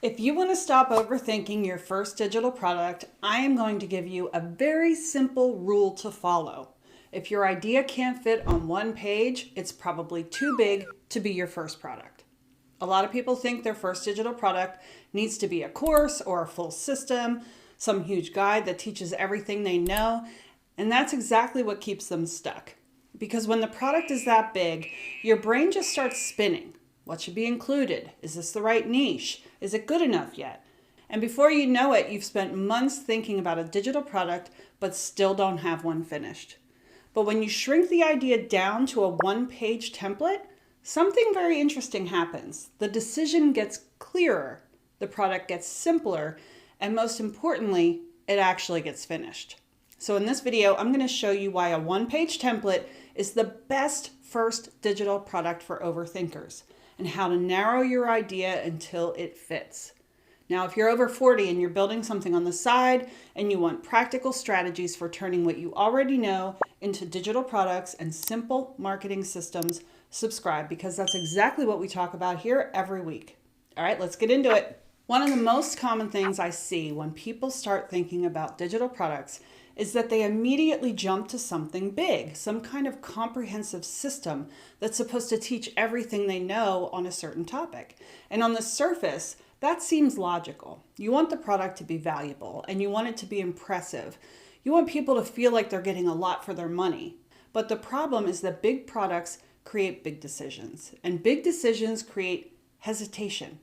If you want to stop overthinking your first digital product, I am going to give you a very simple rule to follow. If your idea can't fit on one page, it's probably too big to be your first product. A lot of people think their first digital product needs to be a course or a full system, some huge guide that teaches everything they know, and that's exactly what keeps them stuck. Because when the product is that big, your brain just starts spinning. What should be included? Is this the right niche? Is it good enough yet? And before you know it, you've spent months thinking about a digital product, but still don't have one finished. But when you shrink the idea down to a one-page template, something very interesting happens. The decision gets clearer, the product gets simpler, and most importantly, it actually gets finished. So in this video, I'm going to show you why a one-page template is the best first digital product for overthinkers, and how to narrow your idea until it fits. Now, if you're over 40 and you're building something on the side and you want practical strategies for turning what you already know into digital products and simple marketing systems, subscribe, because that's exactly what we talk about here every week. All right, let's get into it. One of the most common things I see when people start thinking about digital products is that they immediately jump to something big, some kind of comprehensive system that's supposed to teach everything they know on a certain topic. And on the surface, that seems logical. You want the product to be valuable and you want it to be impressive. You want people to feel like they're getting a lot for their money. But the problem is that big products create big decisions, and big decisions create hesitation,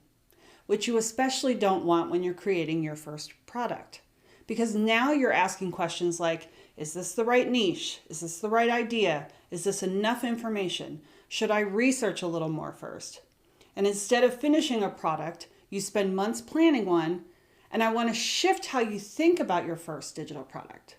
which you especially don't want when you're creating your first product. Because now you're asking questions like, is this the right niche? Is this the right idea? Is this enough information? Should I research a little more first? And instead of finishing a product, you spend months planning one, and I want to shift how you think about your first digital product.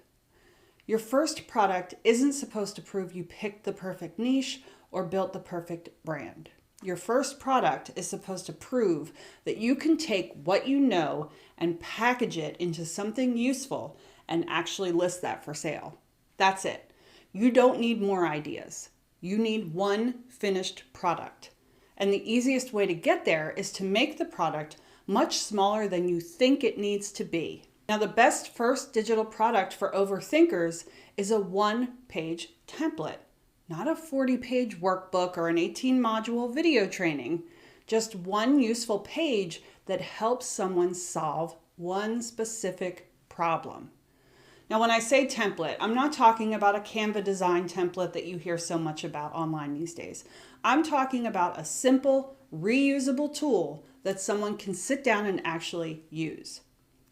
Your first product isn't supposed to prove you picked the perfect niche or built the perfect brand. Your first product is supposed to prove that you can take what you know and package it into something useful and actually list that for sale. That's it. You don't need more ideas. You need one finished product. And the easiest way to get there is to make the product much smaller than you think it needs to be. Now, the best first digital product for overthinkers is a one-page template. Not a 40-page workbook or an 18-module video training, just one useful page that helps someone solve one specific problem. Now, when I say template, I'm not talking about a Canva design template that you hear so much about online these days. I'm talking about a simple, reusable tool that someone can sit down and actually use.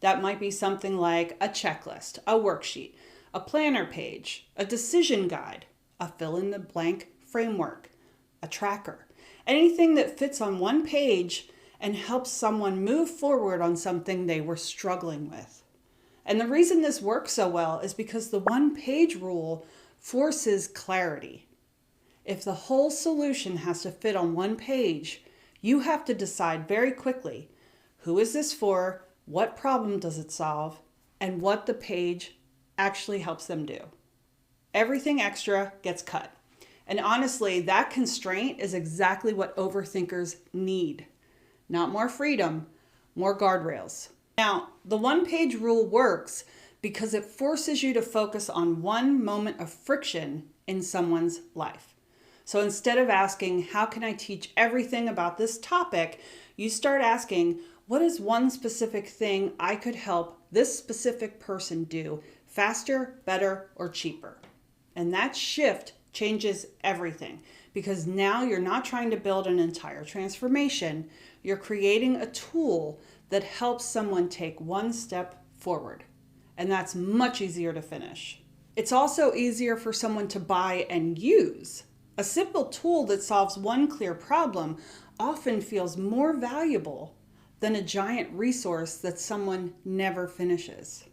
That might be something like a checklist, a worksheet, a planner page, a decision guide, a fill-in-the-blank framework, a tracker, anything that fits on one page and helps someone move forward on something they were struggling with. And the reason this works so well is because the one-page rule forces clarity. If the whole solution has to fit on one page, you have to decide very quickly, who is this for, what problem does it solve, and what the page actually helps them do. Everything extra gets cut. And honestly, that constraint is exactly what overthinkers need. Not more freedom, more guardrails. Now, the one-page rule works because it forces you to focus on one moment of friction in someone's life. So instead of asking, how can I teach everything about this topic, you start asking, what is one specific thing I could help this specific person do faster, better, or cheaper? And that shift changes everything, because now you're not trying to build an entire transformation. You're creating a tool that helps someone take one step forward. And that's much easier to finish. It's also easier for someone to buy and use. A simple tool that solves one clear problem often feels more valuable than a giant resource that someone never finishes.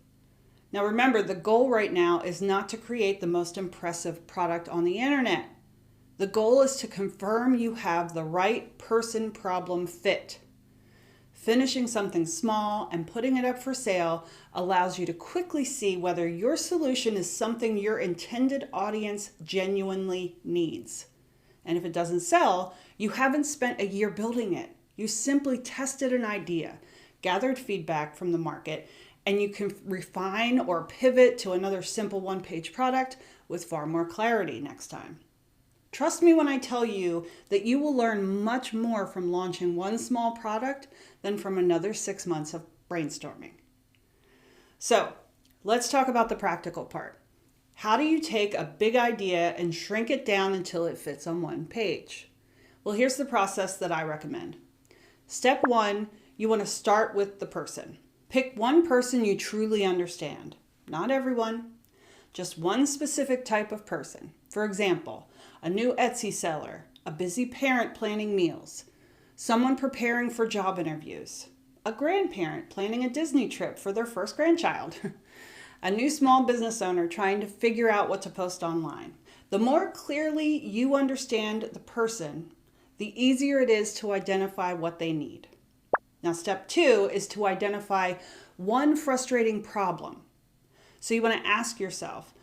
Now remember, the goal right now is not to create the most impressive product on the internet. The goal is to confirm you have the right person-problem fit. Finishing something small and putting it up for sale allows you to quickly see whether your solution is something your intended audience genuinely needs. And if it doesn't sell, you haven't spent a year building it. You simply tested an idea, gathered feedback from the market, and you can refine or pivot to another simple one-page product with far more clarity next time. Trust me when I tell you that you will learn much more from launching one small product than from another 6 months of brainstorming. So let's talk about the practical part. How do you take a big idea and shrink it down until it fits on one page? Well, here's the process that I recommend. Step 1, you want to start with the person. Pick one person you truly understand. Not everyone, just one specific type of person. For example, a new Etsy seller, a busy parent planning meals, someone preparing for job interviews, a grandparent planning a Disney trip for their first grandchild, a new small business owner trying to figure out what to post online. The more clearly you understand the person, the easier it is to identify what they need. Now, step 2 is to identify one frustrating problem. So you want to ask yourself,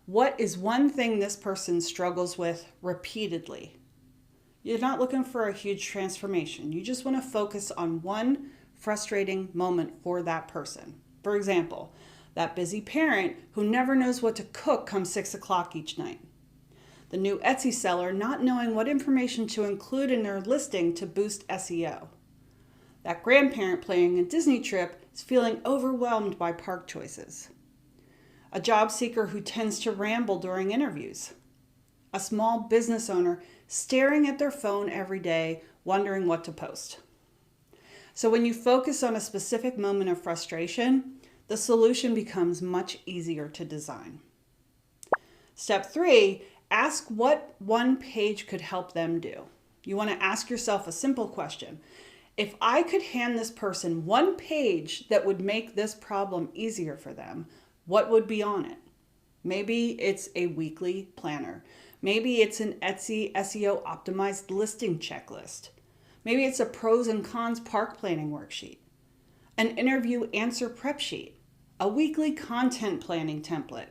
what is one thing this person struggles with repeatedly? You're not looking for a huge transformation. You just want to focus on one frustrating moment for that person. For example, that busy parent who never knows what to cook come 6 o'clock each night. The new Etsy seller not knowing what information to include in their listing to boost SEO. That grandparent planning a Disney trip is feeling overwhelmed by park choices. A job seeker who tends to ramble during interviews. A small business owner staring at their phone every day, wondering what to post. So when you focus on a specific moment of frustration, the solution becomes much easier to design. Step 3, ask what one page could help them do. You want to ask yourself a simple question. If I could hand this person one page that would make this problem easier for them, what would be on it? Maybe it's a weekly planner. Maybe it's an Etsy SEO optimized listing checklist. Maybe it's a pros and cons park planning worksheet, an interview answer prep sheet, a weekly content planning template.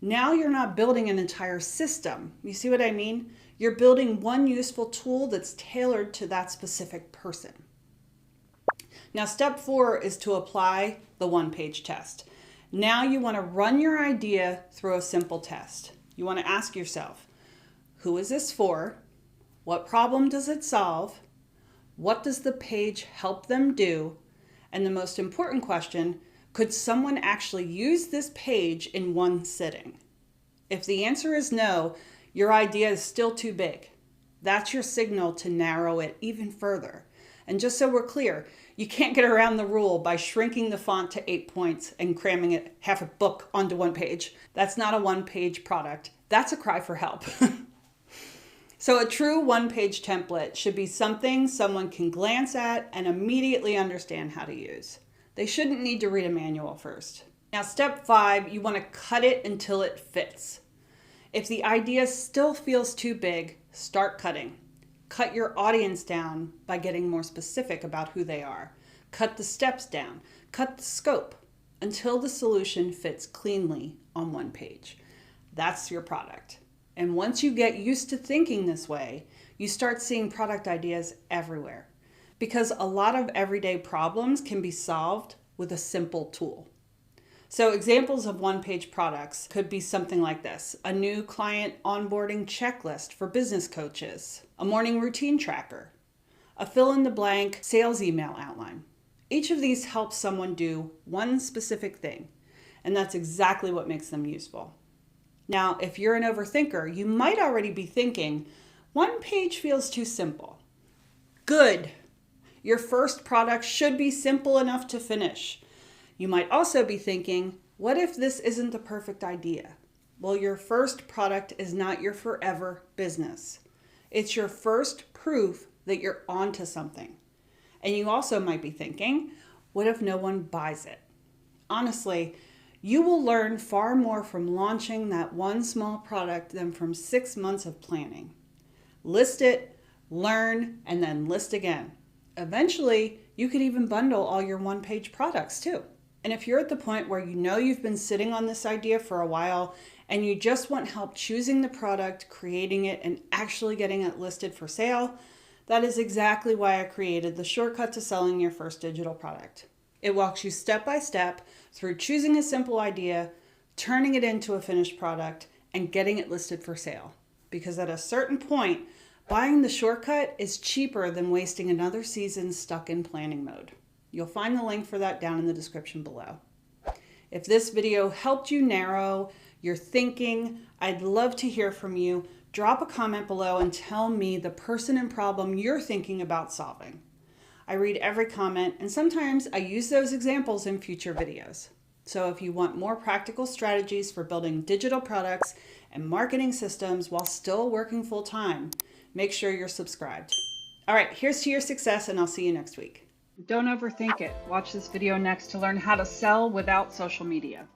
Now you're not building an entire system. You see what I mean? You're building one useful tool that's tailored to that specific person. Now, step 4 is to apply the one-page test. Now you want to run your idea through a simple test. You want to ask yourself, who is this for? What problem does it solve? What does the page help them do? And the most important question, could someone actually use this page in one sitting? If the answer is no, your idea is still too big. That's your signal to narrow it even further. And just so we're clear, you can't get around the rule by shrinking the font to 8 points and cramming it half a book onto one page. That's not a one-page product. That's a cry for help. So a true one-page template should be something someone can glance at and immediately understand how to use. They shouldn't need to read a manual first. Now, step 5, you want to cut it until it fits. If the idea still feels too big, start cutting. Cut your audience down by getting more specific about who they are. Cut the steps down. Cut the scope until the solution fits cleanly on one page. That's your product. And once you get used to thinking this way, you start seeing product ideas everywhere, because a lot of everyday problems can be solved with a simple tool. So examples of one-page products could be something like this: a new client onboarding checklist for business coaches, a morning routine tracker, a fill-in-the-blank sales email outline. Each of these helps someone do one specific thing, and that's exactly what makes them useful. Now, if you're an overthinker, you might already be thinking, one page feels too simple. Good. Your first product should be simple enough to finish. You might also be thinking, what if this isn't the perfect idea? Well, your first product is not your forever business. It's your first proof that you're onto something. And you also might be thinking, what if no one buys it? Honestly, you will learn far more from launching that one small product than from 6 months of planning. List it, learn, and then list again. Eventually, you could even bundle all your one-page products too. And if you're at the point where you know you've been sitting on this idea for a while and you just want help choosing the product, creating it, and actually getting it listed for sale, That is exactly why I created the shortcut to selling your first digital product. It walks you step by step through choosing a simple idea, turning it into a finished product, and getting it listed for sale. Because at a certain point, buying the shortcut is cheaper than wasting another season stuck in planning mode. You'll find the link for that down in the description below. If this video helped you narrow your thinking, I'd love to hear from you. Drop a comment below and tell me the person and problem you're thinking about solving. I read every comment, and sometimes I use those examples in future videos. So if you want more practical strategies for building digital products and marketing systems while still working full-time, make sure you're subscribed. All right, here's to your success, and I'll see you next week. Don't overthink it. Watch this video next to learn how to sell without social media.